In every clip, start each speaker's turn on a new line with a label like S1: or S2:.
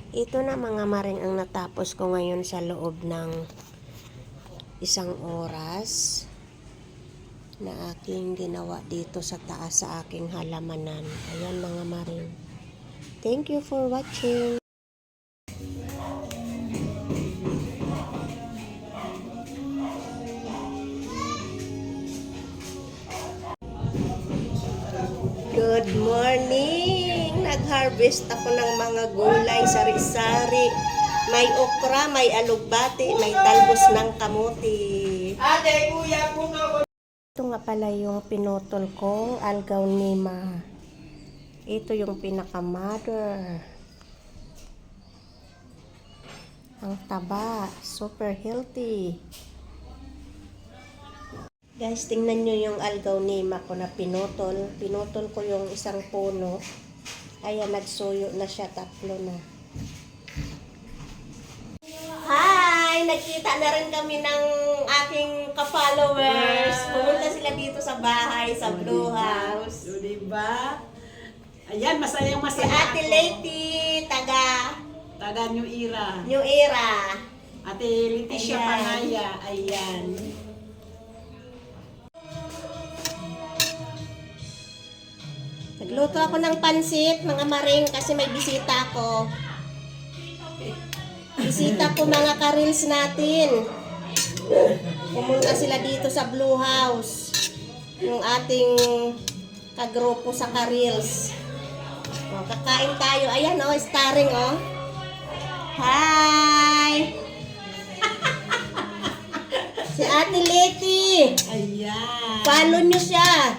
S1: Ito na mga maring ang natapos ko ngayon sa loob ng 1 oras na aking ginawa dito sa taas sa aking halamanan. Ayan mga maring. Thank you for watching. Good morning! Nag-harvest ako ng mga gulay, sari-sari. May okra, may alugbati, may talbos ng kamuti.
S2: Ate, kuya, puno.
S1: Ito nga pala yung pinutol kong algaonema. Ito yung pinaka-mother. Ang taba, super healthy. Guys, tingnan nyo yung algaonema ko na pinutol. Pinutol ko yung isang puno. Ayan, nagsuyo na siya, 3 na. Hi! Nagkita na rin kami ng aking ka-followers. Pumunta sila dito sa bahay, sa Blue House.
S2: O, diba? Ayan, masayang
S1: Si
S2: masaya
S1: Ate
S2: ako.
S1: Lady, taga
S2: New Era.
S1: New Era.
S2: Ate Leticia
S1: Ayan.
S2: Panaya. Ayan.
S1: Nagluto ako ng pansit, mga maring, kasi may bisita ako. Bisita ko mga ka-reels natin. Pumunta sila dito sa Blue House. Yung ating kagrupo sa ka-reels. O, kakain tayo. Ayan o, starring o. Hi! Si Ate Leti.
S2: Ayan.
S1: Follow nyo siya.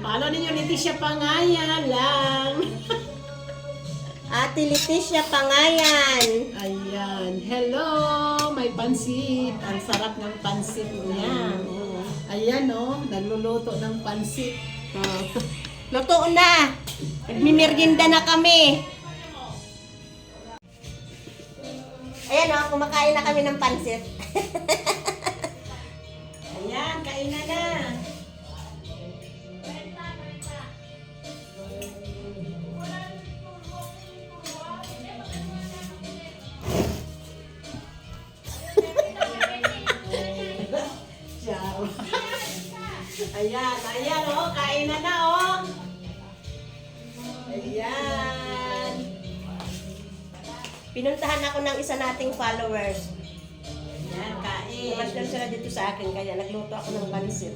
S2: Paano ninyo Leticia Panaya lang?
S1: Ate Leticia Pangayan.
S2: Ayan. Hello! May pansit. Ang sarap ng pansit niya. Ayan o, nagluluto ng pansit.
S1: Oh. Luto na. Nagmimerienda na kami. Ayan o, kumakain na kami ng pansit.
S2: Ayan, kainan na. Ciao. Ayan, ayan oh, kainan na oh. Ayan.
S1: Pinuntahan ako ng isa nating followers.
S2: Ayan, kain.
S1: Namasdan sila dito sa akin, kaya nagluto ako ng pansit.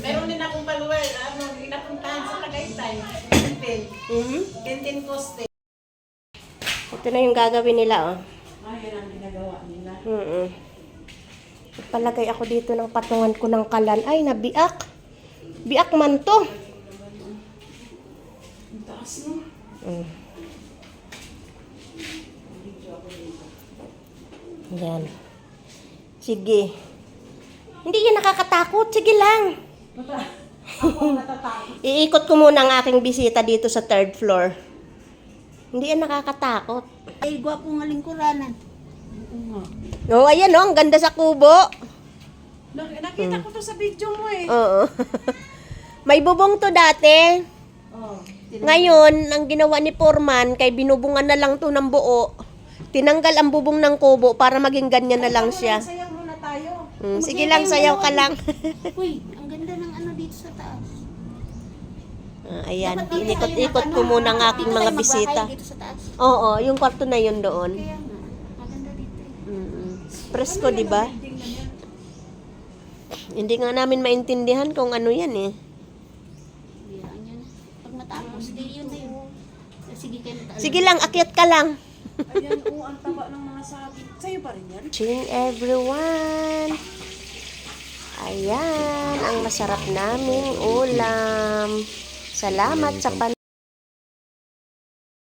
S2: Meron din akong follower, inapuntahan sa Tagaytay. Quintin. Quintin Coste.
S1: Ito na yung gagawin nila, oh.
S2: Ayan ang ginagawa nila.
S1: Palagay ako dito ng patungan ko ng kalan. Ay, nabiak. Biak man to.
S2: Ang taas no?
S1: Yan. Sige. Hindi yan nakakatakot. Sige lang.
S2: Ako natatakot.
S1: Iikot ko muna ang aking bisita dito sa 3rd floor. Hindi yan nakakatakot.
S3: Ay, gwapo nga lingkuranan.
S1: Oh, ayan oh, ang ganda sa kubo.
S2: Nakita ko to sa video mo eh.
S1: Oo. May bubong to dati.
S2: Oh.
S1: Ngayon, ang ginawa ni Foreman, kay binubungan na lang to ng buo. Tinanggal ang bubong ng kubo para maging ganyan na lang siya.
S2: Sayaw muna tayo.
S1: Sige lang, sayaw ka lang.
S3: Uy, ang ganda ng ano dito sa taas.
S1: Ayan,
S3: Dapat kami
S1: inikot-ikot
S3: tayo
S1: ko muna ang
S3: Dito
S1: aking
S3: tayo
S1: mga
S3: magbahay
S1: bisita.
S3: Dito sa taas.
S1: Oo, yung kwarto na yun doon.
S3: Kaya nga, maganda dito eh.
S1: Presko, di ba? Hindi nga namin maintindihan kung ano yan eh.
S3: Biyaan yun. Pag matapos, di yun na yun. Sige kayo na tayo.
S1: Sige lang, akyat ka lang.
S2: Ayan, ang taba ng mga sabi. Sa'yo pa rin yan?
S1: Ching everyone! Ayan, ang masarap naming ulam. Salamat sa